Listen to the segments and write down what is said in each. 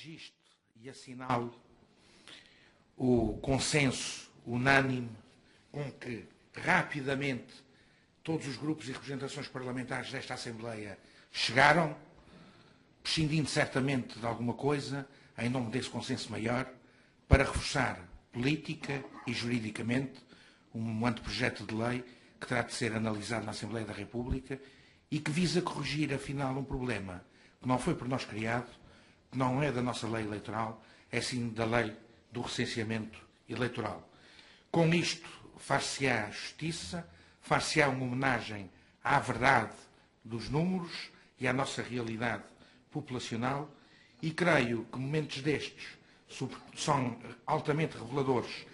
registro e assinalo o consenso unânime com que rapidamente todos os grupos e representações parlamentares desta Assembleia chegaram, prescindindo certamente de alguma coisa, em nome desse consenso maior, para reforçar política e juridicamente um anteprojeto de lei que terá de ser analisado na Assembleia da República e que visa corrigir, afinal, um problema que não foi por nós criado, que não é da nossa lei eleitoral, é sim da lei do recenseamento eleitoral. Com isto, far-se-á justiça, far-se-á uma homenagem à verdade dos números e à nossa realidade populacional, e creio que momentos destes são altamente reveladores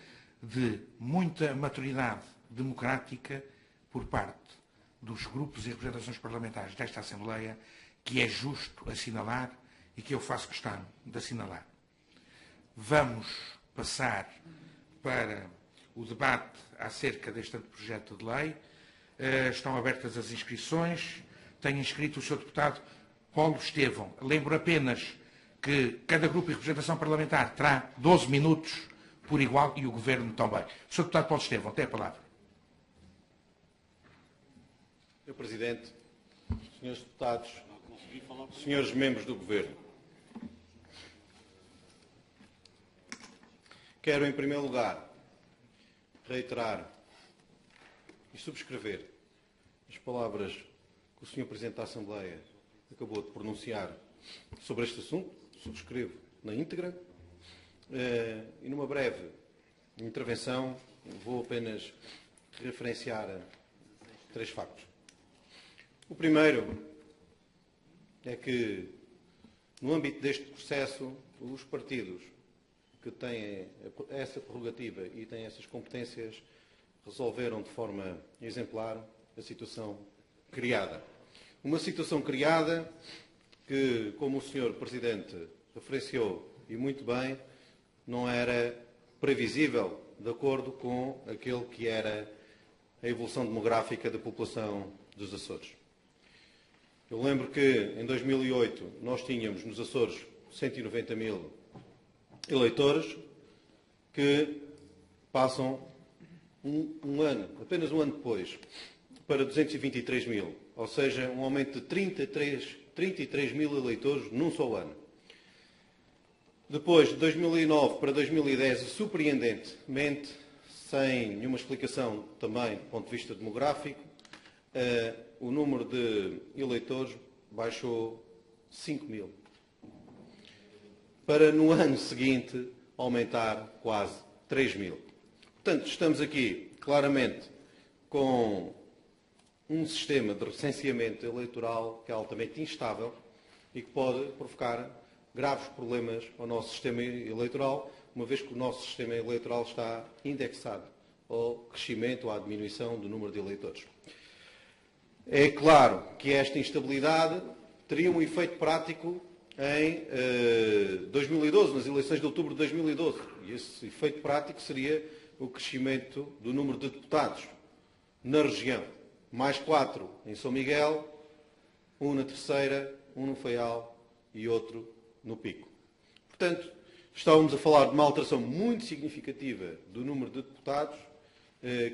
de muita maturidade democrática por parte dos grupos e representações parlamentares desta Assembleia, que é justo assinalar e que eu faço questão de assinalar. Vamos passar para o debate acerca deste anteprojeto de lei. Estão abertas as inscrições. Tenho inscrito o Sr. Deputado Paulo Estevão. Lembro apenas que cada grupo e representação parlamentar terá 12 minutos por igual e o Governo também. Sr. Deputado Paulo Estevão, tem a palavra. Sr. Presidente, Srs. Deputados, Srs. Membros do Governo, quero, em primeiro lugar, reiterar e subscrever as palavras que o Sr. Presidente da Assembleia acabou de pronunciar sobre este assunto. Subscrevo na íntegra. E numa breve intervenção vou apenas referenciar 3 factos. O primeiro é que, no âmbito deste processo, os partidos que têm essa prerrogativa e têm essas competências resolveram de forma exemplar a situação criada. Uma situação criada que, como o Sr. Presidente referenciou, e muito bem, não era previsível de acordo com aquilo que era a evolução demográfica da população dos Açores. Eu lembro que, em 2008, nós tínhamos nos Açores 190 mil eleitores que passam apenas um ano depois, para 223 mil. Ou seja, um aumento de 33 mil eleitores num só ano. Depois, de 2009 para 2010, surpreendentemente, sem nenhuma explicação também do ponto de vista demográfico, o número de eleitores baixou 5 mil. Para, no ano seguinte, aumentar quase 3 mil. Portanto, estamos aqui, claramente, com um sistema de recenseamento eleitoral que é altamente instável e que pode provocar graves problemas ao nosso sistema eleitoral, uma vez que o nosso sistema eleitoral está indexado ao crescimento ou à diminuição do número de eleitores. É claro que esta instabilidade teria um efeito prático em 2012, nas eleições de outubro de 2012. E esse efeito prático seria o crescimento do número de deputados na região. Mais 4 em São Miguel, 1 na Terceira, 1 no Faial e outro no Pico. Portanto, estávamos a falar de uma alteração muito significativa do número de deputados,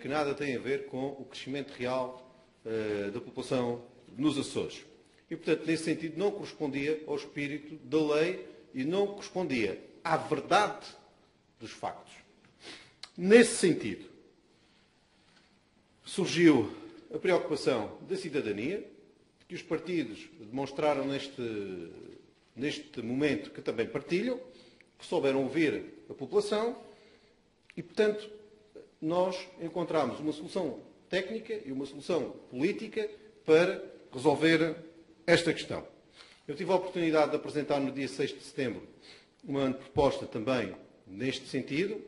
que nada tem a ver com o crescimento real da população nos Açores. E, portanto, nesse sentido, não correspondia ao espírito da lei e não correspondia à verdade dos factos. Nesse sentido, surgiu a preocupação da cidadania, que os partidos demonstraram neste momento que também partilham, que souberam ouvir a população e, portanto, nós encontramos uma solução técnica e uma solução política para resolver esta questão. Eu tive a oportunidade de apresentar no dia 6 de setembro uma proposta também neste sentido.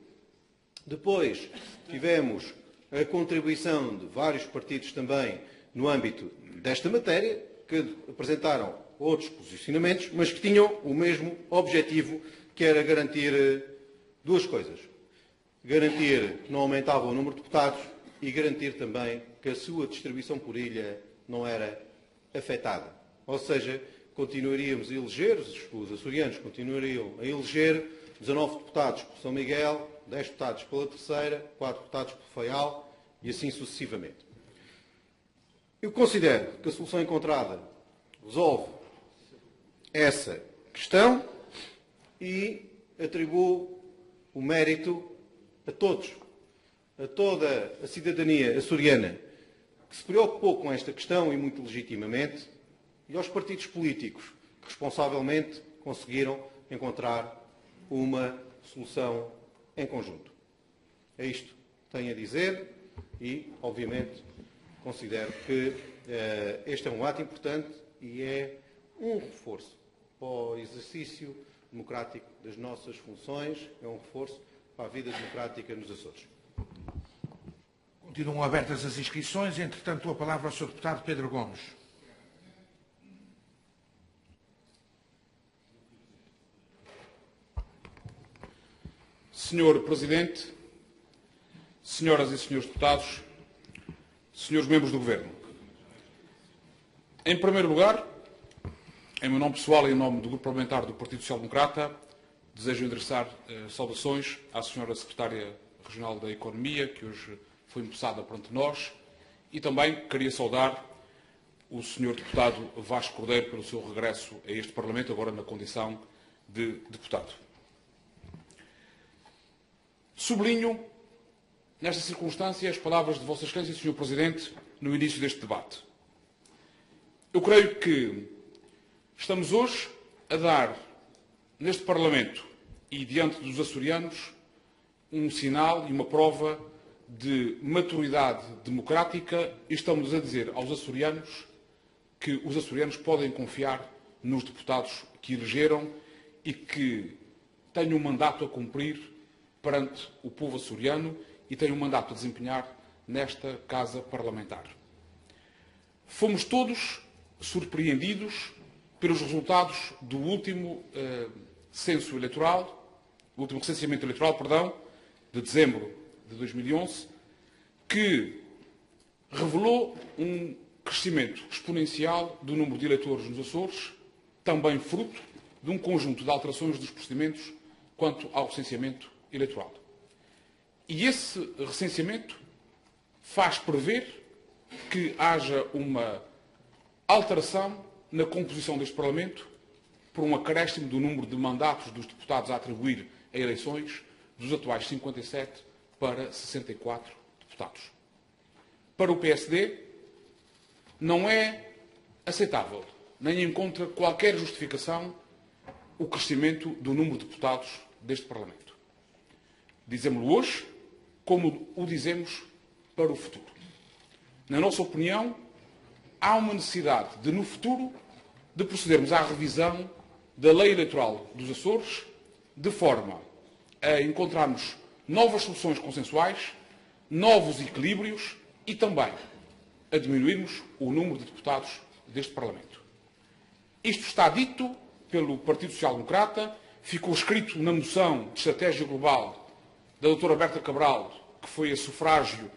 Depois tivemos a contribuição de vários partidos também no âmbito desta matéria, que apresentaram outros posicionamentos, mas que tinham o mesmo objetivo, que era garantir 2 coisas. Garantir que não aumentava o número de deputados e garantir também que a sua distribuição por ilha não era afetada. Ou seja, continuaríamos a eleger, os açorianos continuariam a eleger 19 deputados por São Miguel, 10 deputados pela Terceira, 4 deputados por Faial e assim sucessivamente. Eu considero que a solução encontrada resolve essa questão e atribuo o mérito a todos, a toda a cidadania açoriana que se preocupou com esta questão e muito legitimamente, e aos partidos políticos que responsavelmente conseguiram encontrar uma solução em conjunto. É isto que tenho a dizer e, obviamente, considero que este é um ato importante e é um reforço para o exercício democrático das nossas funções, é um reforço para a vida democrática nos Açores. Continuam abertas as inscrições. Entretanto, dou a palavra ao Sr. Deputado Pedro Gomes. Senhor Presidente, senhoras e senhores deputados, senhores membros do Governo. Em primeiro lugar, em meu nome pessoal e em nome do Grupo Parlamentar do Partido Social Democrata, desejo endereçar saudações à Senhora Secretária Regional da Economia, que hoje foi empossada perante nós, e também queria saudar o Sr. Deputado Vasco Cordeiro pelo seu regresso a este Parlamento, agora na condição de deputado. Sublinho, nesta circunstância, as palavras de Vossa Excelência, Sr. Presidente, no início deste debate. Eu creio que estamos hoje a dar, neste Parlamento e diante dos açorianos, um sinal e uma prova de maturidade democrática e estamos a dizer aos açorianos que os açorianos podem confiar nos deputados que elegeram e que têm um mandato a cumprir perante o povo açoriano e têm um mandato a desempenhar nesta Casa Parlamentar. Fomos todos surpreendidos pelos resultados do último censo eleitoral, o último recenseamento eleitoral, de dezembro de 2011, que revelou um crescimento exponencial do número de eleitores nos Açores, também fruto de um conjunto de alterações dos procedimentos quanto ao recenseamento eleitoral. E esse recenseamento faz prever que haja uma alteração na composição deste Parlamento por um acréscimo do número de mandatos dos deputados a atribuir a eleições dos atuais 57 para 64 deputados. Para o PSD, não é aceitável, nem encontra qualquer justificação o crescimento do número de deputados deste Parlamento. Dizemos-lo hoje, como o dizemos para o futuro. Na nossa opinião, há uma necessidade de, no futuro, de procedermos à revisão da lei eleitoral dos Açores, de forma a encontrarmos novas soluções consensuais, novos equilíbrios e também a diminuirmos o número de deputados deste Parlamento. Isto está dito pelo Partido Social Democrata, ficou escrito na moção de estratégia global da doutora Berta Cabral, que foi a sufrágio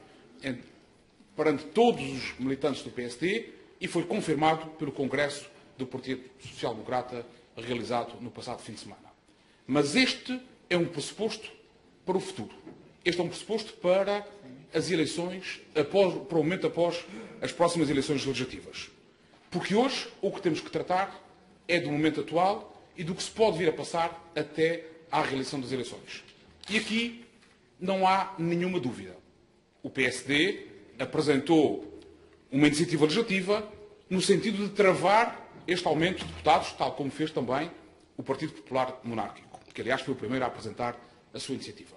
perante todos os militantes do PSD e foi confirmado pelo Congresso do Partido Social Democrata realizado no passado fim de semana. Mas este é um pressuposto para o futuro. Este é um pressuposto para as eleições, para o momento após as próximas eleições legislativas. Porque hoje o que temos que tratar é do momento atual e do que se pode vir a passar até à realização das eleições. E aqui não há nenhuma dúvida. O PSD apresentou uma iniciativa legislativa no sentido de travar este aumento de deputados, tal como fez também o Partido Popular Monárquico, que aliás foi o primeiro a apresentar a sua iniciativa.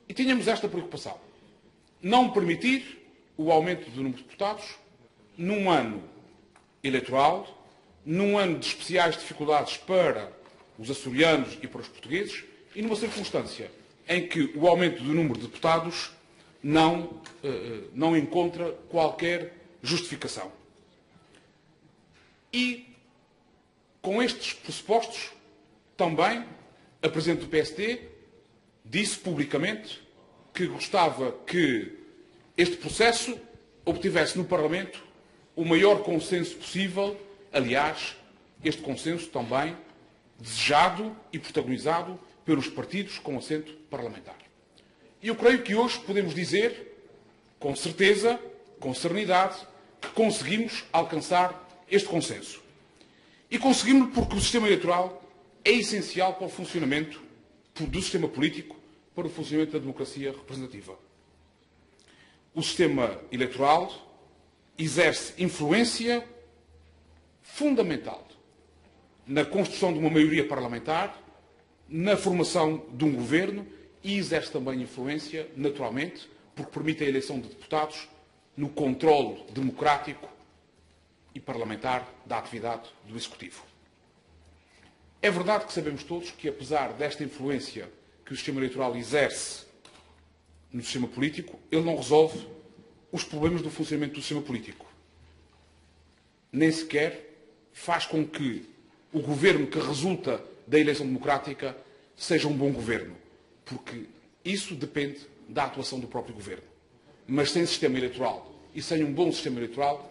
E tínhamos esta preocupação. Não permitir o aumento do número de deputados num ano eleitoral, num ano de especiais dificuldades para os açorianos e para os portugueses e numa circunstância em que o aumento do número de deputados não encontra qualquer justificação. E, com estes pressupostos, também a Presidente do PSD disse publicamente que gostava que este processo obtivesse no Parlamento o maior consenso possível, aliás, este consenso também desejado e protagonizado pelos partidos com assento parlamentar. E eu creio que hoje podemos dizer, com certeza, com serenidade, que conseguimos alcançar este consenso. E conseguimos porque o sistema eleitoral é essencial para o funcionamento do sistema político, para o funcionamento da democracia representativa. O sistema eleitoral exerce influência fundamental na construção de uma maioria parlamentar, na formação de um governo e exerce também influência, naturalmente, porque permite a eleição de deputados no controle democrático e parlamentar da atividade do Executivo. É verdade que sabemos todos que, apesar desta influência que o sistema eleitoral exerce no sistema político, ele não resolve os problemas do funcionamento do sistema político. Nem sequer faz com que o governo que resulta da eleição democrática seja um bom governo, porque isso depende da atuação do próprio governo. Mas sem sistema eleitoral e sem um bom sistema eleitoral,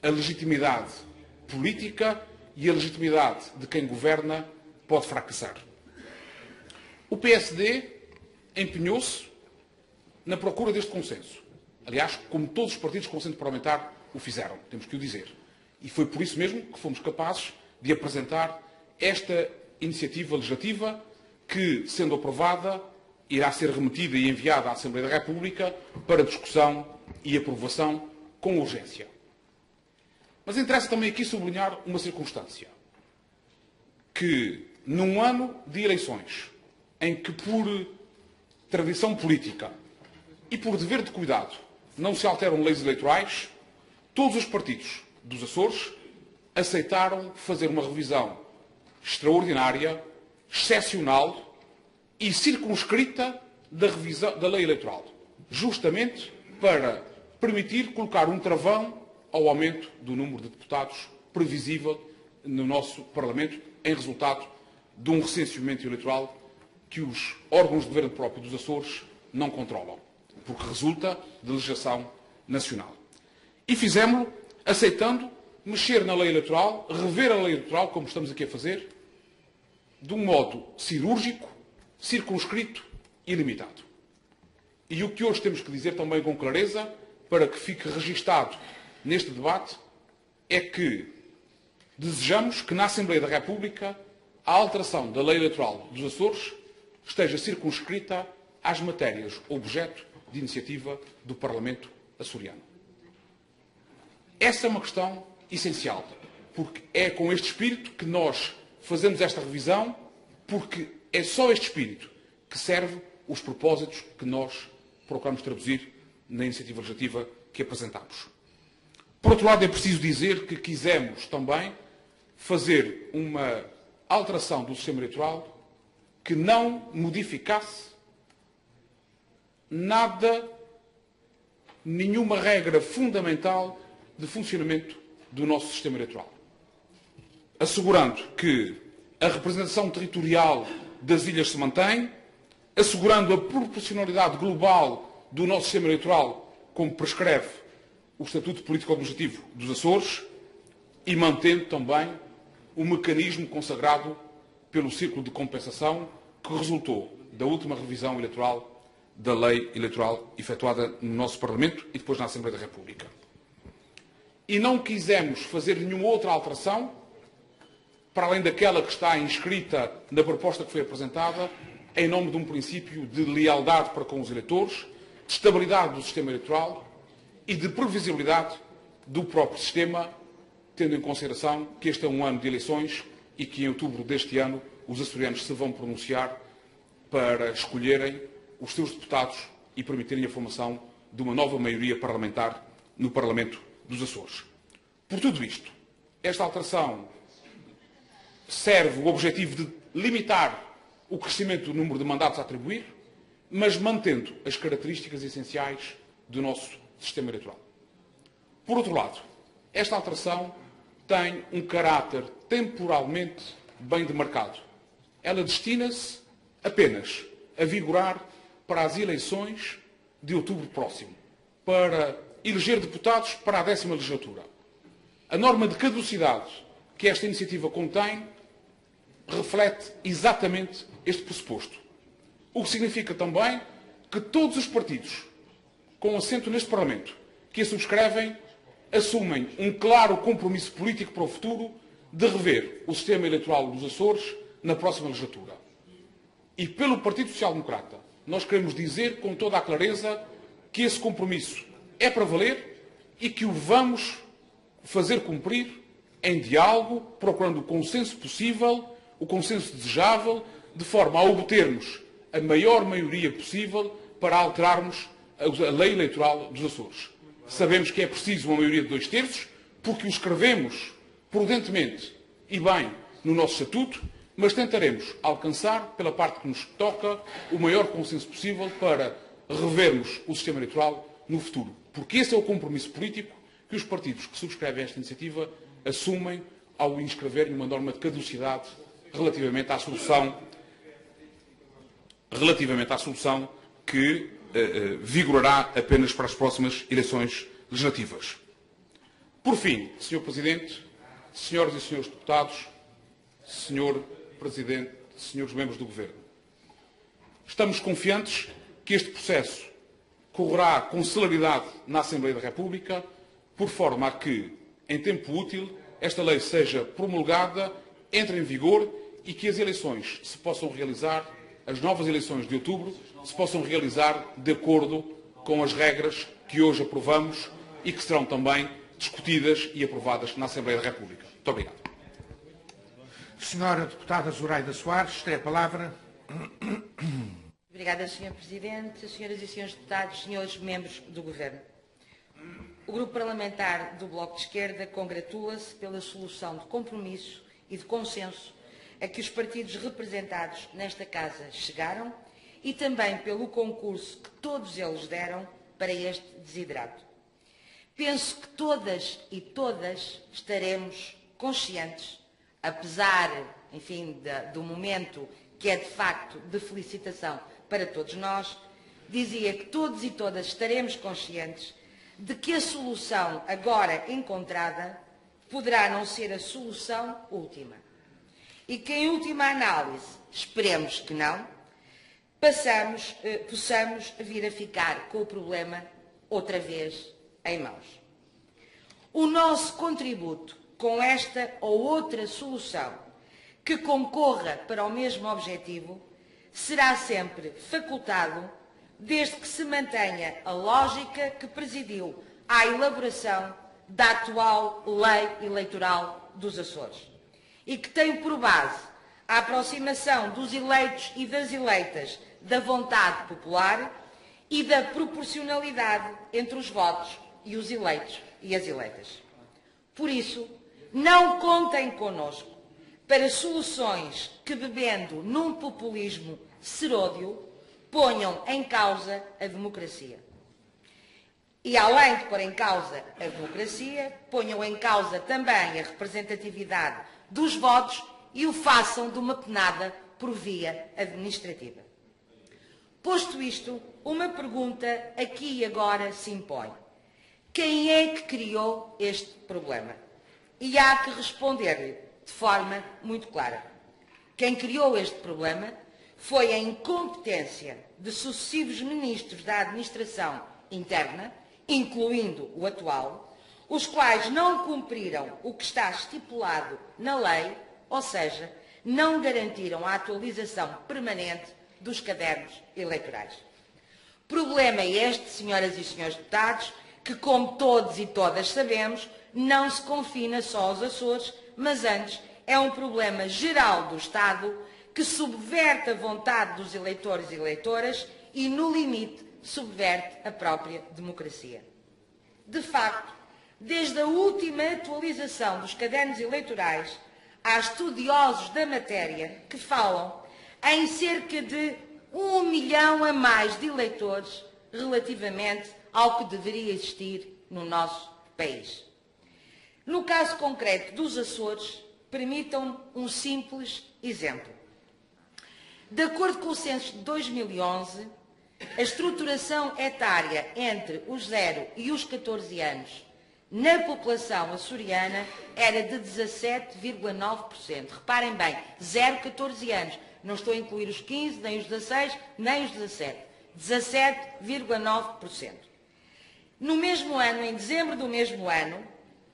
a legitimidade política e a legitimidade de quem governa pode fracassar. O PSD empenhou-se na procura deste consenso. Aliás, como todos os partidos com assento parlamentar o fizeram, temos que o dizer. E foi por isso mesmo que fomos capazes de apresentar esta iniciativa legislativa que, sendo aprovada, irá ser remetida e enviada à Assembleia da República para discussão e aprovação com urgência. Mas interessa também aqui sublinhar uma circunstância. Que, num ano de eleições, em que por tradição política e por dever de cuidado não se alteram leis eleitorais, todos os partidos dos Açores aceitaram fazer uma revisão extraordinária, excepcional e circunscrita da lei eleitoral, justamente para permitir colocar um travão ao aumento do número de deputados previsível no nosso Parlamento, em resultado de um recenseamento eleitoral que os órgãos de governo próprio dos Açores não controlam, porque resulta de legislação nacional. E fizemos-lo aceitando mexer na lei eleitoral, rever a lei eleitoral, como estamos aqui a fazer, de um modo cirúrgico, circunscrito e limitado. E o que hoje temos que dizer também com clareza, para que fique registado neste debate, é que desejamos que na Assembleia da República a alteração da lei eleitoral dos Açores esteja circunscrita às matérias objeto de iniciativa do Parlamento açoriano. Essa é uma questão essencial, porque é com este espírito que nós fazemos esta revisão, porque é só este espírito que serve os propósitos que nós procuramos traduzir na iniciativa legislativa que apresentamos. Por outro lado, é preciso dizer que quisemos também fazer uma alteração do sistema eleitoral que não modificasse nada, nenhuma regra fundamental de funcionamento do nosso sistema eleitoral. Assegurando que a representação territorial das ilhas se mantém, assegurando a proporcionalidade global do nosso sistema eleitoral, como prescreve o Estatuto Político-Administrativo dos Açores, e mantendo também o mecanismo consagrado pelo círculo de compensação que resultou da última revisão eleitoral da lei eleitoral efetuada no nosso Parlamento e depois na Assembleia da República. E não quisemos fazer nenhuma outra alteração, para além daquela que está inscrita na proposta que foi apresentada, em nome de um princípio de lealdade para com os eleitores, de estabilidade do sistema eleitoral e de previsibilidade do próprio sistema, tendo em consideração que este é um ano de eleições e que em outubro deste ano os açorianos se vão pronunciar para escolherem os seus deputados e permitirem a formação de uma nova maioria parlamentar no Parlamento dos Açores. Por tudo isto, esta alteração serve o objetivo de limitar o crescimento do número de mandatos a atribuir, mas mantendo as características essenciais do nosso sistema eleitoral. Por outro lado, esta alteração tem um caráter temporalmente bem demarcado. Ela destina-se apenas a vigorar para as eleições de outubro próximo, para eleger deputados para a 10ª legislatura. A norma de caducidade que esta iniciativa contém reflete exatamente este pressuposto. O que significa também que todos os partidos com assento neste Parlamento que a subscrevem assumem um claro compromisso político para o futuro de rever o sistema eleitoral dos Açores na próxima legislatura. E pelo Partido Social Democrata, nós queremos dizer com toda a clareza que esse compromisso é para valer e que o vamos fazer cumprir em diálogo, procurando o consenso possível, o consenso desejável, de forma a obtermos a maior maioria possível para alterarmos a lei eleitoral dos Açores. Sabemos que é preciso uma maioria de 2/3, porque o escrevemos prudentemente e bem no nosso estatuto, mas tentaremos alcançar, pela parte que nos toca, o maior consenso possível para revermos o sistema eleitoral no futuro. Porque esse é o compromisso político que os partidos que subscrevem esta iniciativa assumem ao inscreverem uma norma de caducidade relativamente à solução que vigorará apenas para as próximas eleições legislativas. Por fim, Sr. Presidente, senhoras e senhores deputados, Sr. Presidente, senhores membros do Governo, estamos confiantes que este processo correrá com celeridade na Assembleia da República, por forma a que, em tempo útil, esta lei seja promulgada, entre em vigor e que as eleições se possam realizar, as novas eleições de outubro, se possam realizar de acordo com as regras que hoje aprovamos e que serão também discutidas e aprovadas na Assembleia da República. Muito obrigado. Senhora Deputada Zoraida Soares, tem a palavra. Obrigada, Sr. Presidente, senhoras e senhores deputados, senhores membros do Governo. O Grupo Parlamentar do Bloco de Esquerda congratula-se pela solução de compromisso e de consenso a que os partidos representados nesta Casa chegaram e também pelo concurso que todos eles deram para este desiderato. Penso que todas e todas estaremos conscientes, apesar, enfim, do momento que é de facto de felicitação para todos nós, dizia que todos e todas estaremos conscientes de que a solução agora encontrada poderá não ser a solução última. E que, em última análise, esperemos que não, possamos vir a ficar com o problema outra vez em mãos. O nosso contributo com esta ou outra solução que concorra para o mesmo objetivo será sempre facultado, desde que se mantenha a lógica que presidiu à elaboração da atual lei eleitoral dos Açores e que tem por base a aproximação dos eleitos e das eleitas da vontade popular e da proporcionalidade entre os votos e os eleitos e as eleitas. Por isso, não contem connosco para soluções que, bebendo num populismo seródio, ponham em causa a democracia. E, além de pôr em causa a democracia, ponham em causa também a representatividade dos votos e o façam de uma penada por via administrativa. Posto isto, uma pergunta aqui e agora se impõe. Quem é que criou este problema? E há que responder-lhe de forma muito clara. Quem criou este problema foi a incompetência de sucessivos ministros da administração interna, incluindo o atual, os quais não cumpriram o que está estipulado na lei, ou seja, não garantiram a atualização permanente dos cadernos eleitorais. Problema este, senhoras e senhores deputados, que, como todos e todas sabemos, não se confina só aos Açores, mas antes é um problema geral do Estado que subverte a vontade dos eleitores e eleitoras e, no limite, subverte a própria democracia. De facto, desde a última atualização dos cadernos eleitorais, há estudiosos da matéria que falam em cerca de 1 milhão a mais de eleitores relativamente ao que deveria existir no nosso país. No caso concreto dos Açores, permitam um simples exemplo. De acordo com o censo de 2011, a estruturação etária entre os 0 e os 14 anos na população açoriana era de 17,9%. Reparem bem, 0,14 anos. Não estou a incluir os 15, nem os 16, nem os 17. 17,9%. No mesmo ano, em dezembro do mesmo ano,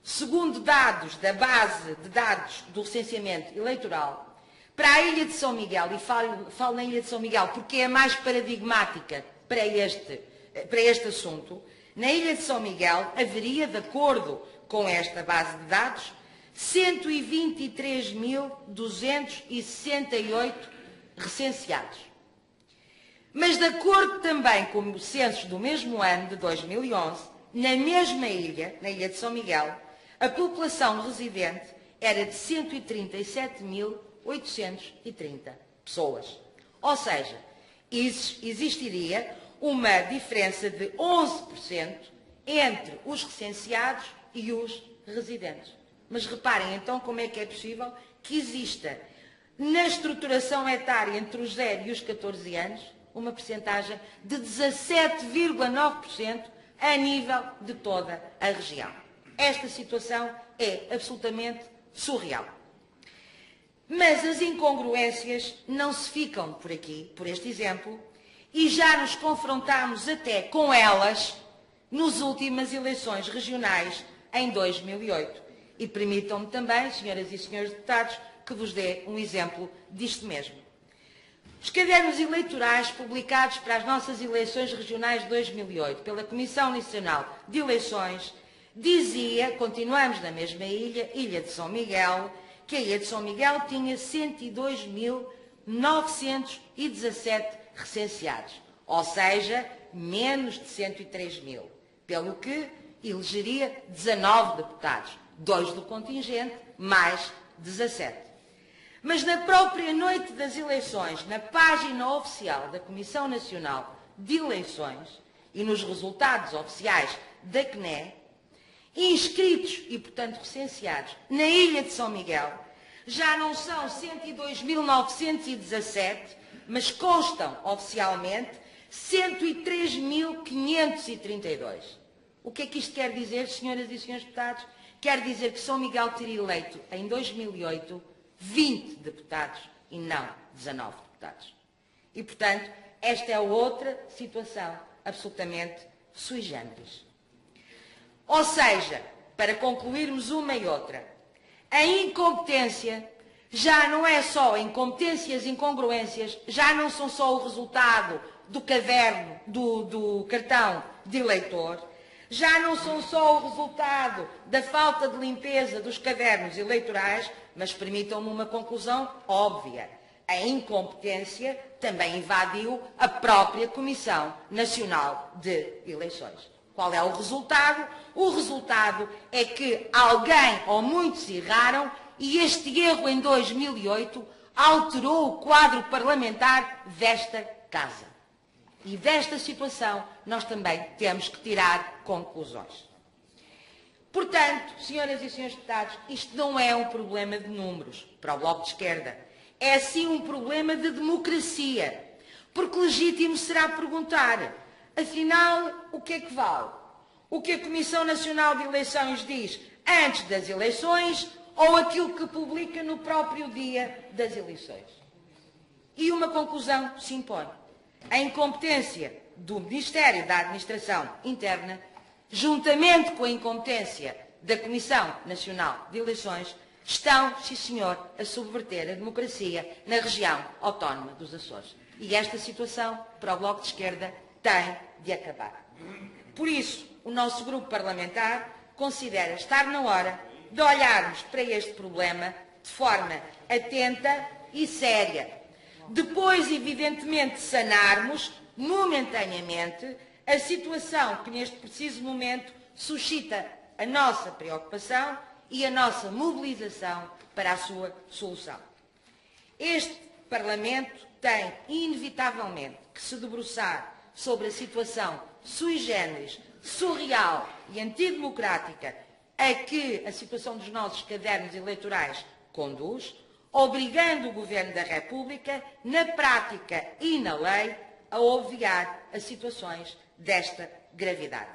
segundo dados da base de dados do recenseamento eleitoral, para a Ilha de São Miguel, e falo na Ilha de São Miguel porque é a mais paradigmática para este assunto, na Ilha de São Miguel haveria, de acordo com esta base de dados, 123.268 recenseados. Mas, de acordo também com os censos do mesmo ano, de 2011, na mesma ilha, na Ilha de São Miguel, a população residente era de 137.830 pessoas. Ou seja, existiria uma diferença de 11% entre os recenseados e os residentes. Mas reparem então como é que é possível que exista na estruturação etária entre os 0 e os 14 anos uma percentagem de 17,9% a nível de toda a região. Esta situação é absolutamente surreal. Mas as incongruências não se ficam por aqui, por este exemplo, e já nos confrontámos até com elas nas últimas eleições regionais em 2008. E permitam-me também, senhoras e senhores deputados, que vos dê um exemplo disto mesmo. Os cadernos eleitorais publicados para as nossas eleições regionais de 2008 pela Comissão Nacional de Eleições dizia, continuamos na mesma ilha, Ilha de São Miguel, que a Ilha de São Miguel tinha 102.917 recenseados, ou seja, menos de 103.000, pelo que elegeria 19 deputados, 2 do contingente, mais 17. Mas na própria noite das eleições, na página oficial da Comissão Nacional de Eleições e nos resultados oficiais da CNE, inscritos e, portanto, recenseados na Ilha de São Miguel, já não são 102.917, mas constam oficialmente 103.532. O que é que isto quer dizer, senhoras e senhores deputados? Quer dizer que São Miguel teria eleito, em 2008, 20 deputados e não 19 deputados. E, portanto, esta é outra situação absolutamente sui generis. Ou seja, para concluirmos uma e outra, a incompetência já não é só incompetências e incongruências, já não são só o resultado do caderno, do cartão de eleitor, já não são só o resultado da falta de limpeza dos cadernos eleitorais, mas permitam-me uma conclusão óbvia. A incompetência também invadiu a própria Comissão Nacional de Eleições. Qual é o resultado? O resultado é que alguém ou muitos erraram e este erro em 2008 alterou o quadro parlamentar desta Casa. E desta situação nós também temos que tirar conclusões. Portanto, senhoras e senhores deputados, isto não é um problema de números para o Bloco de Esquerda. É sim um problema de democracia. Porque legítimo será perguntar, afinal, o que é que vale? O que a Comissão Nacional de Eleições diz antes das eleições ou aquilo que publica no próprio dia das eleições? E uma conclusão se impõe. A incompetência do Ministério da Administração Interna, juntamente com a incompetência da Comissão Nacional de Eleições, estão, sim senhor, a subverter a democracia na região autónoma dos Açores. E esta situação, para o Bloco de Esquerda, tem de acabar. Por isso, o nosso grupo parlamentar considera estar na hora de olharmos para este problema de forma atenta e séria. Depois, evidentemente, sanarmos momentaneamente a situação que neste preciso momento suscita a nossa preocupação e a nossa mobilização para a sua solução. Este Parlamento tem, inevitavelmente, que se debruçar sobre a situação sui generis, surreal e antidemocrática a que a situação dos nossos cadernos eleitorais conduz, obrigando o Governo da República, na prática e na lei, a obviar as situações desta gravidade.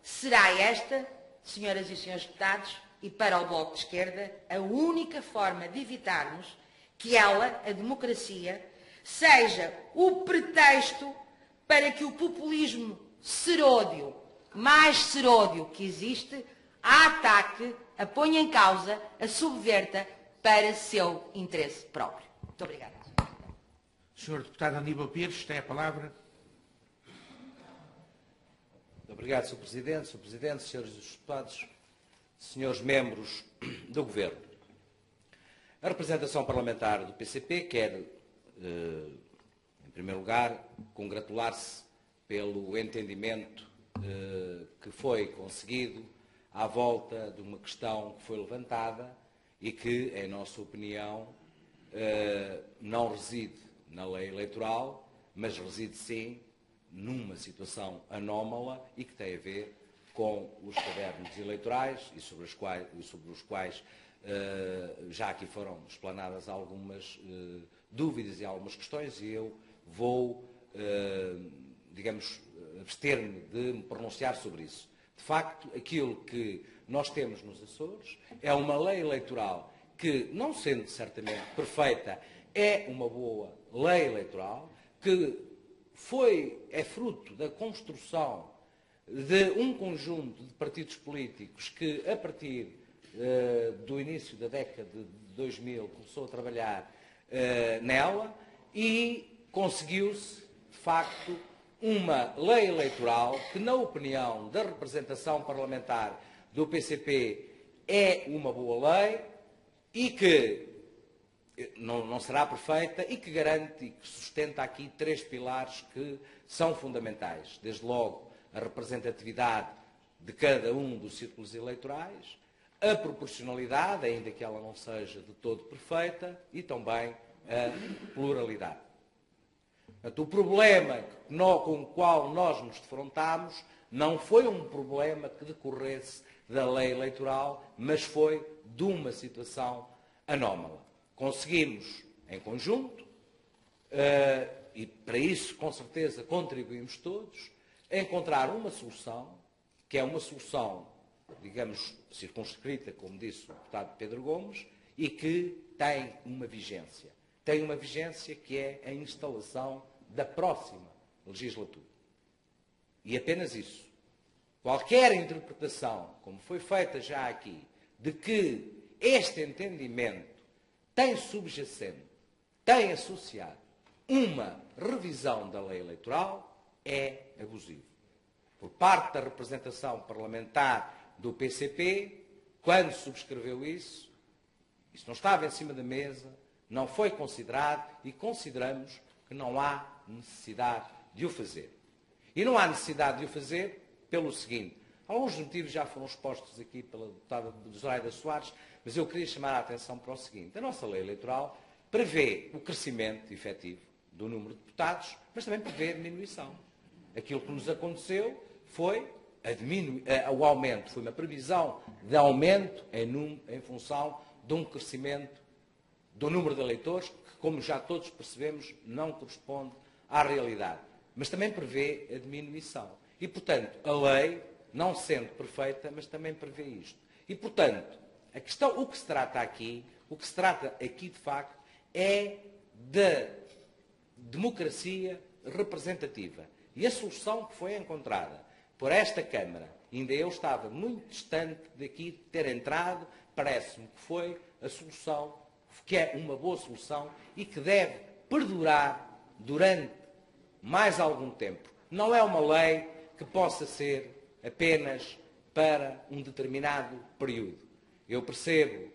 Será esta, senhoras e senhores deputados, e para o Bloco de Esquerda, a única forma de evitarmos que ela, a democracia, seja o pretexto para que o populismo seródio, mais seródio que existe, a ataque, a ponha em causa, a subverta para seu interesse próprio. Muito obrigada. Senhor Deputado Aníbal Pires, tem a palavra. Muito obrigado, Sr. Presidente. Sr. Presidente, senhores deputados, senhores membros do Governo. A representação parlamentar do PCP quer, em primeiro lugar, congratular-se pelo entendimento que foi conseguido à volta de uma questão que foi levantada e que, em nossa opinião, não reside na lei eleitoral, mas reside sim numa situação anómala e que tem a ver com os cadernos eleitorais e sobre os quais já aqui foram explanadas algumas dúvidas e algumas questões e eu vou, digamos, abster-me de me pronunciar sobre isso. De facto, aquilo que nós temos nos Açores é uma lei eleitoral que, não sendo certamente perfeita, é uma boa lei eleitoral, que é fruto da construção de um conjunto de partidos políticos que, a partir do início da década de 2000, começou a trabalhar nela e conseguiu-se, de facto, uma lei eleitoral que, na opinião da representação parlamentar do PCP, é uma boa lei e que não será perfeita e que garante e que sustenta aqui 3 pilares que são fundamentais. Desde logo, a representatividade de cada um dos círculos eleitorais, a proporcionalidade, ainda que ela não seja de todo perfeita, e também a pluralidade. Portanto, o problema com o qual nós nos defrontámos não foi um problema que decorresse da lei eleitoral, mas foi de uma situação anómala. Conseguimos, em conjunto, e para isso, com certeza, contribuímos todos, a encontrar uma solução, que é uma solução, digamos, circunscrita, como disse o deputado Pedro Gomes, e que tem uma vigência. Tem uma vigência que é a instalação da próxima legislatura. E apenas isso. Qualquer interpretação, como foi feita já aqui, de que este entendimento tem subjacente, tem associado uma revisão da lei eleitoral, é abusivo. Por parte da representação parlamentar do PCP, quando subscreveu isso não estava em cima da mesa, não foi considerado e consideramos que não há necessidade de o fazer. E não há necessidade de o fazer pelo seguinte. Alguns motivos já foram expostos aqui pela deputada Zoraida Soares, mas eu queria chamar a atenção para o seguinte. A nossa lei eleitoral prevê o crescimento efetivo do número de deputados, mas também prevê a diminuição. Aquilo que nos aconteceu foi o aumento, foi uma previsão de aumento em função de um crescimento do número de eleitores, que, como já todos percebemos, não corresponde à realidade. Mas também prevê a diminuição. E, portanto, a lei, não sendo perfeita, mas também prevê isto. E, portanto, o que se trata aqui, de facto, é da democracia representativa. E a solução que foi encontrada por esta Câmara, ainda eu estava muito distante daqui de ter entrado, parece-me que foi a solução, que é uma boa solução e que deve perdurar durante mais algum tempo. Não é uma lei que possa ser apenas para um determinado período. Eu percebo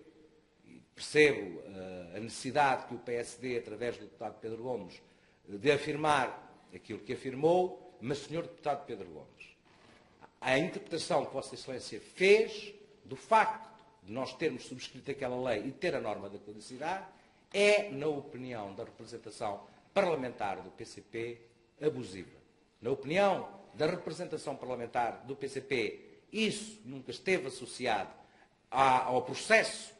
a necessidade que o PSD, através do deputado Pedro Gomes, de afirmar aquilo que afirmou, mas, Sr. deputado Pedro Gomes, a interpretação que Vossa Excelência fez do facto de nós termos subscrito aquela lei e ter a norma da caducidade é, na opinião da representação parlamentar do PCP, abusiva. Na opinião da representação parlamentar do PCP, isso nunca esteve associado ao processo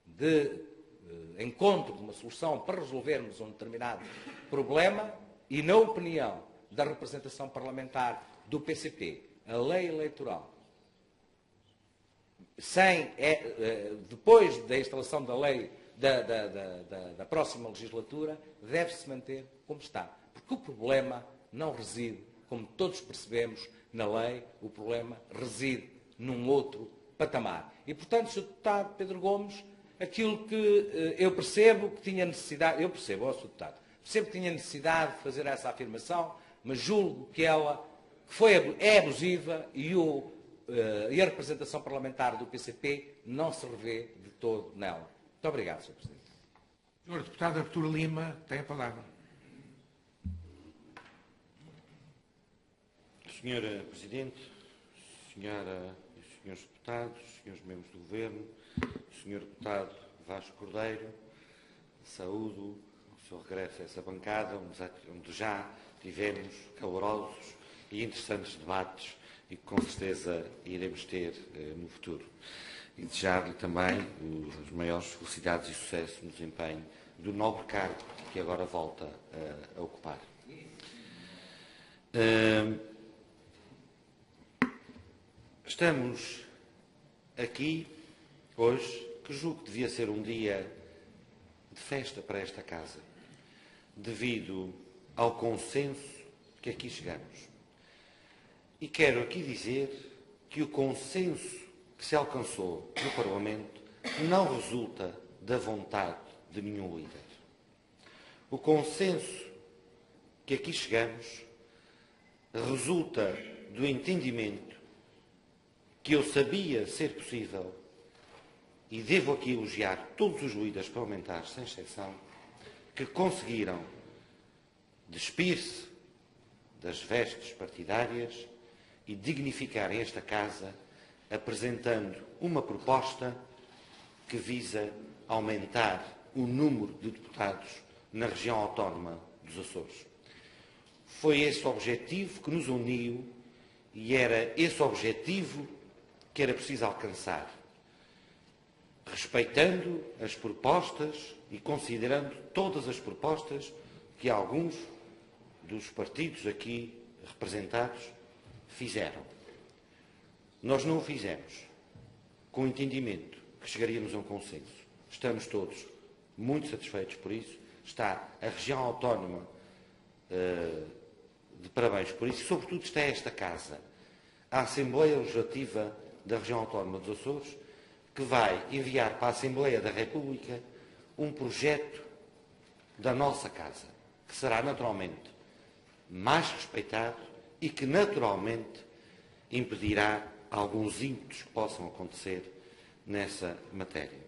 de encontro de uma solução para resolvermos um determinado problema e, na opinião da representação parlamentar do PCP, a lei eleitoral depois da instalação da lei da próxima legislatura, deve-se manter como está. Porque o problema não reside, como todos percebemos, na lei, o problema reside num outro patamar. E, portanto, Sr. Deputado Pedro Gomes, aquilo que eu percebo que tinha necessidade, Sr. Deputado, percebo que tinha necessidade de fazer essa afirmação, mas julgo que ela é abusiva e a representação parlamentar do PCP não se revê de todo nela. Muito obrigado, Sr. Presidente. Sr. Deputado Artur Lima tem a palavra. Senhora Presidente, Senhora e Senhores Deputados, Senhores Membros do Governo, Senhor Deputado Vasco Cordeiro, saúdo o seu regresso a essa bancada, onde já tivemos calorosos e interessantes debates e que com certeza iremos ter no futuro. E desejar-lhe também as maiores felicidades e sucesso no desempenho do nobre cargo que agora volta a ocupar. Estamos aqui hoje, que julgo que devia ser um dia de festa para esta casa, devido ao consenso que aqui chegamos. E quero aqui dizer que o consenso que se alcançou no Parlamento não resulta da vontade de nenhum líder. O consenso que aqui chegamos resulta do entendimento que eu sabia ser possível, e devo aqui elogiar todos os líderes parlamentares, sem exceção, que conseguiram despir-se das vestes partidárias e dignificarem esta casa, apresentando uma proposta que visa aumentar o número de deputados na região autónoma dos Açores. Foi esse o objetivo que nos uniu e era esse o objetivo que era preciso alcançar, respeitando as propostas e considerando todas as propostas que alguns dos partidos aqui representados fizeram. Nós não o fizemos com o entendimento que chegaríamos a um consenso. Estamos todos muito satisfeitos por isso. Está a região autónoma de parabéns por isso. E, sobretudo, está esta casa, a Assembleia Legislativa da região autónoma dos Açores, que vai enviar para a Assembleia da República um projeto da nossa casa, que será naturalmente mais respeitado e que naturalmente impedirá alguns ímpetos que possam acontecer nessa matéria.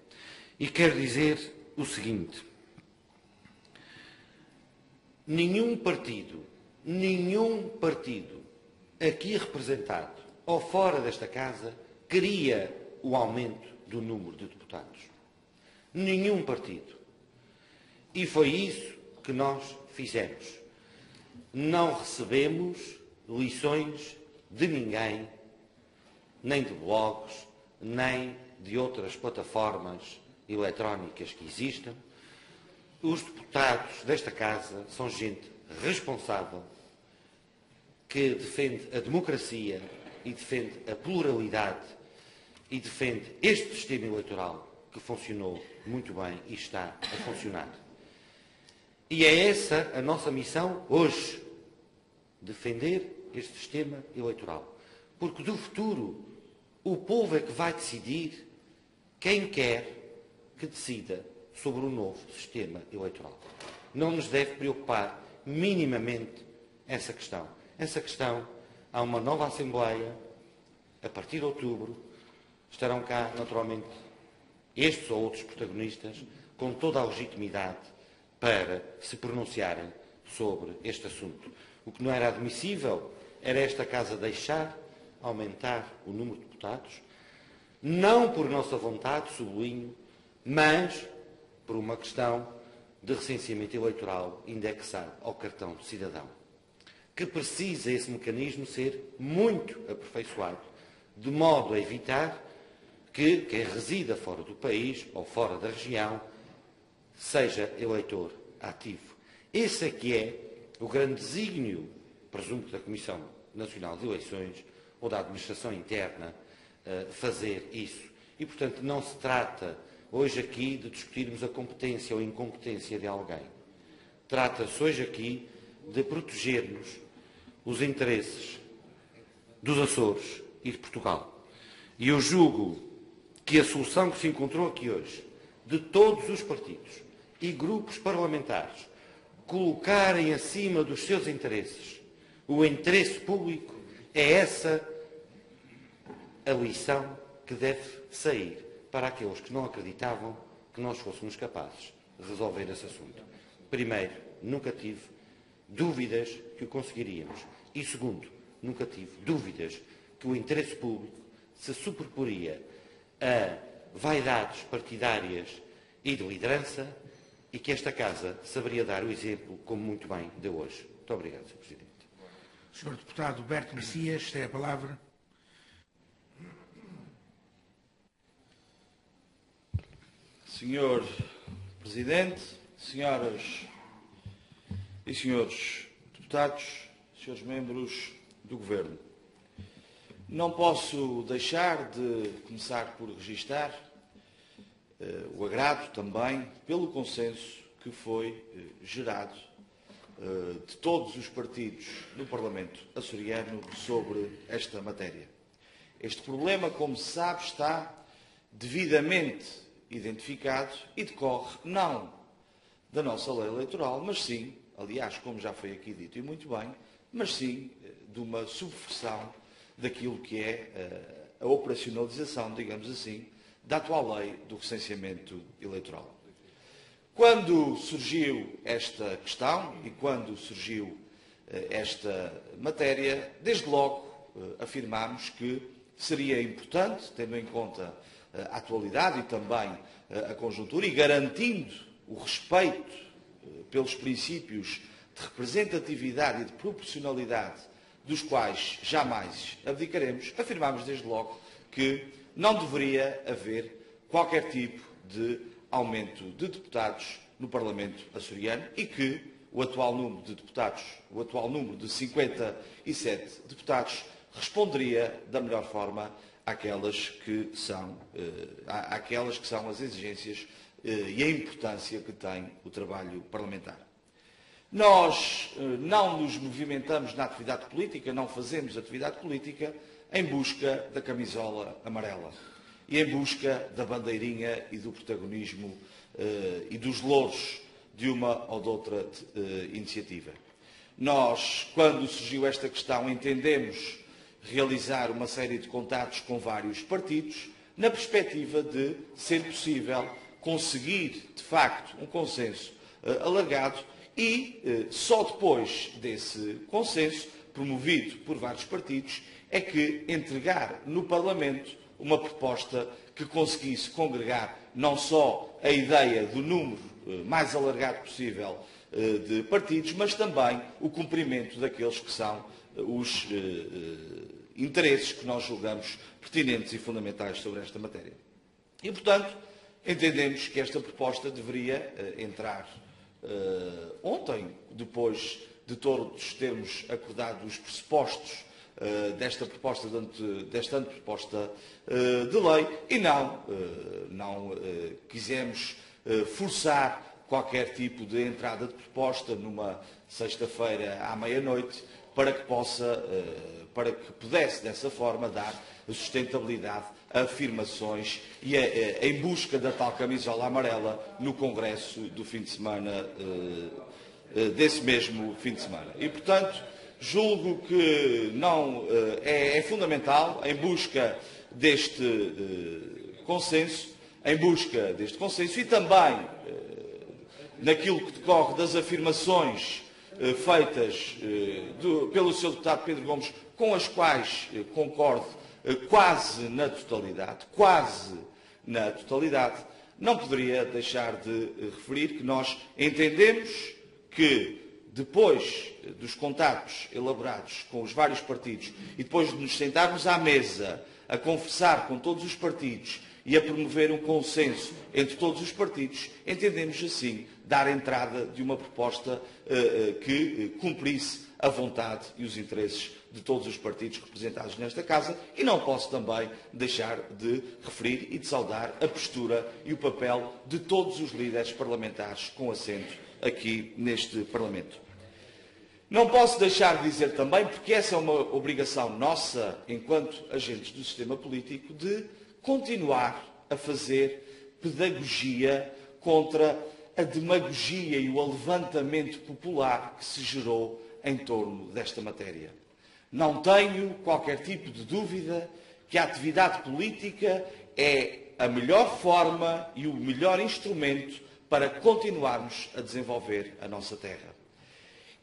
E quero dizer o seguinte: nenhum partido aqui representado ou fora desta casa queria o aumento do número de deputados. Nenhum partido. E foi isso que nós fizemos. Não recebemos lições de ninguém, nem de blogs, nem de outras plataformas eletrónicas que existam. Os deputados desta casa são gente responsável, que defende a democracia e defende a pluralidade e defende este sistema eleitoral que funcionou muito bem e está a funcionar. E é essa a nossa missão hoje, defender este sistema eleitoral. Porque do futuro o povo é que vai decidir quem quer que decida sobre o novo sistema eleitoral. Não nos deve preocupar minimamente essa questão. Essa questão, há uma nova Assembleia, a partir de outubro, estarão cá, naturalmente, estes ou outros protagonistas, com toda a legitimidade para se pronunciarem sobre este assunto. O que não era admissível era esta casa deixar aumentar o número de deputados, não por nossa vontade, sublinho, mas por uma questão de recenseamento eleitoral indexado ao cartão de cidadão, que precisa esse mecanismo ser muito aperfeiçoado, de modo a evitar que quem resida fora do país ou fora da região seja eleitor ativo. Esse é que é o grande desígnio, presumo, da Comissão Nacional de Eleições ou da Administração Interna, fazer isso. E, portanto, não se trata hoje aqui de discutirmos a competência ou a incompetência de alguém. Trata-se hoje aqui de protegermos os interesses dos Açores e de Portugal. E eu julgo que a solução que se encontrou aqui hoje, de todos os partidos e grupos parlamentares, colocarem acima dos seus interesses o interesse público, é essa a lição que deve sair para aqueles que não acreditavam que nós fôssemos capazes de resolver esse assunto. Primeiro, nunca tive dúvidas que o conseguiríamos. E segundo, nunca tive dúvidas que o interesse público se superporia a vaidades partidárias e de liderança e que esta Casa saberia dar o exemplo, como muito bem deu hoje. Muito obrigado, Sr. Presidente. Sr. Deputado Berto Messias, tem a palavra. Senhor Presidente, senhoras e senhores deputados, senhores membros do Governo, não posso deixar de começar por registar o agrado também pelo consenso que foi gerado de todos os partidos no Parlamento açoriano sobre esta matéria. Este problema, como se sabe, está devidamente identificado e decorre não da nossa lei eleitoral, mas sim, aliás, como já foi aqui dito e muito bem, mas sim de uma subversão daquilo que é a operacionalização, digamos assim, da atual lei do recenseamento eleitoral. Quando surgiu esta questão e quando surgiu esta matéria, desde logo afirmámos que seria importante, tendo em conta a atualidade e também a conjuntura e garantindo o respeito pelos princípios de representatividade e de proporcionalidade dos quais jamais abdicaremos, afirmámos desde logo que não deveria haver qualquer tipo de aumento de deputados no Parlamento açoriano e que o atual número de deputados, o atual número de 57 deputados, responderia da melhor forma àquelas que são as exigências e a importância que tem o trabalho parlamentar. Nós não nos movimentamos na atividade política, não fazemos atividade política em busca da camisola amarela e em busca da bandeirinha e do protagonismo e dos louros de uma ou de outra iniciativa. Nós, quando surgiu esta questão, entendemos realizar uma série de contatos com vários partidos, na perspectiva de ser possível conseguir, de facto, um consenso alargado e só depois desse consenso, promovido por vários partidos, é que entregar no Parlamento uma proposta que conseguisse congregar não só a ideia do número mais alargado possível de partidos, mas também o cumprimento daqueles que são os interesses que nós julgamos pertinentes e fundamentais sobre esta matéria. E, portanto, entendemos que esta proposta deveria entrar ontem, depois de todos termos acordado os pressupostos desta anteproposta de lei e não quisemos forçar qualquer tipo de entrada de proposta numa sexta-feira à meia-noite para que pudesse dessa forma dar sustentabilidade a afirmações e em busca da tal camisola amarela no Congresso do fim de semana, desse mesmo fim de semana. E, portanto, julgo que não é fundamental, em busca deste consenso e também naquilo que decorre das afirmações feitas pelo Sr. Deputado Pedro Gomes, com as quais concordo quase na totalidade, não poderia deixar de referir que nós entendemos que, depois dos contactos elaborados com os vários partidos e depois de nos sentarmos à mesa a conversar com todos os partidos e a promover um consenso entre todos os partidos, entendemos assim dar entrada de uma proposta que cumprisse a vontade e os interesses de todos os partidos representados nesta Casa, e não posso também deixar de referir e de saudar a postura e o papel de todos os líderes parlamentares com assento aqui neste Parlamento. Não posso deixar de dizer também, porque essa é uma obrigação nossa, enquanto agentes do sistema político, de continuar a fazer pedagogia contra a demagogia e o alevantamento popular que se gerou em torno desta matéria. Não tenho qualquer tipo de dúvida que a atividade política é a melhor forma e o melhor instrumento para continuarmos a desenvolver a nossa terra.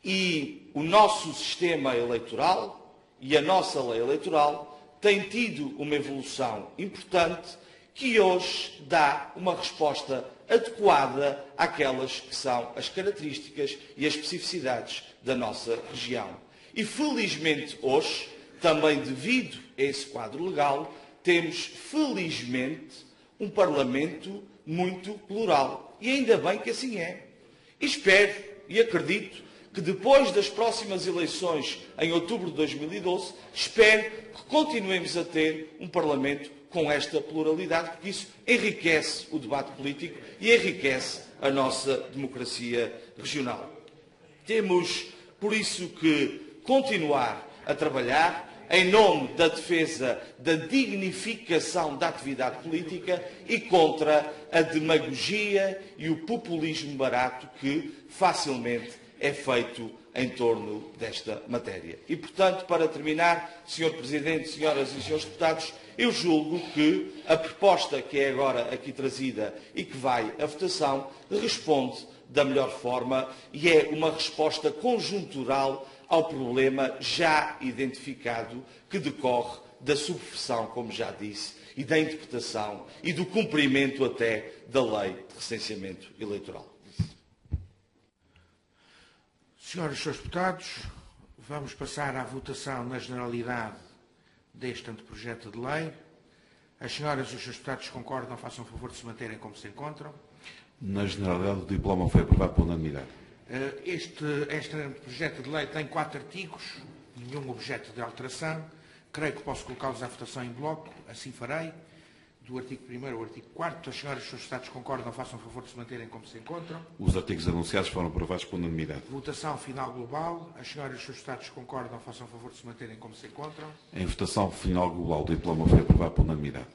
E o nosso sistema eleitoral e a nossa lei eleitoral têm tido uma evolução importante que hoje dá uma resposta adequada àquelas que são as características e as especificidades da nossa região. E felizmente hoje, também devido a esse quadro legal, temos felizmente um Parlamento muito plural. E ainda bem que assim é. E espero e acredito que depois das próximas eleições em outubro de 2012, espero que continuemos a ter um Parlamento com esta pluralidade, porque isso enriquece o debate político e enriquece a nossa democracia regional. Temos, por isso, que continuar a trabalhar em nome da defesa da dignificação da atividade política e contra a demagogia e o populismo barato que facilmente é feito em torno desta matéria. E, portanto, para terminar, Sr. Presidente, senhoras e senhores deputados, eu julgo que a proposta que é agora aqui trazida e que vai à votação responde da melhor forma e é uma resposta conjuntural ao problema já identificado que decorre da subversão, como já disse, e da interpretação e do cumprimento até da lei de recenseamento eleitoral. Senhoras e senhores deputados, vamos passar à votação na generalidade deste anteprojeto de lei. As senhoras e os senhores deputados concordam, façam o favor de se manterem como se encontram. Na generalidade, o diploma foi aprovado por unanimidade. Este projeto de lei tem 4 artigos, nenhum objeto de alteração. Creio que posso colocá-los à votação em bloco, assim farei. Do artigo 1º ao artigo 4º. As senhoras e os seus deputados concordam, façam o favor de se manterem como se encontram. Os artigos anunciados foram aprovados por unanimidade. Votação final global. As senhoras e os seus deputados concordam, façam o favor de se manterem como se encontram. Em votação final global, o diploma foi aprovado por unanimidade.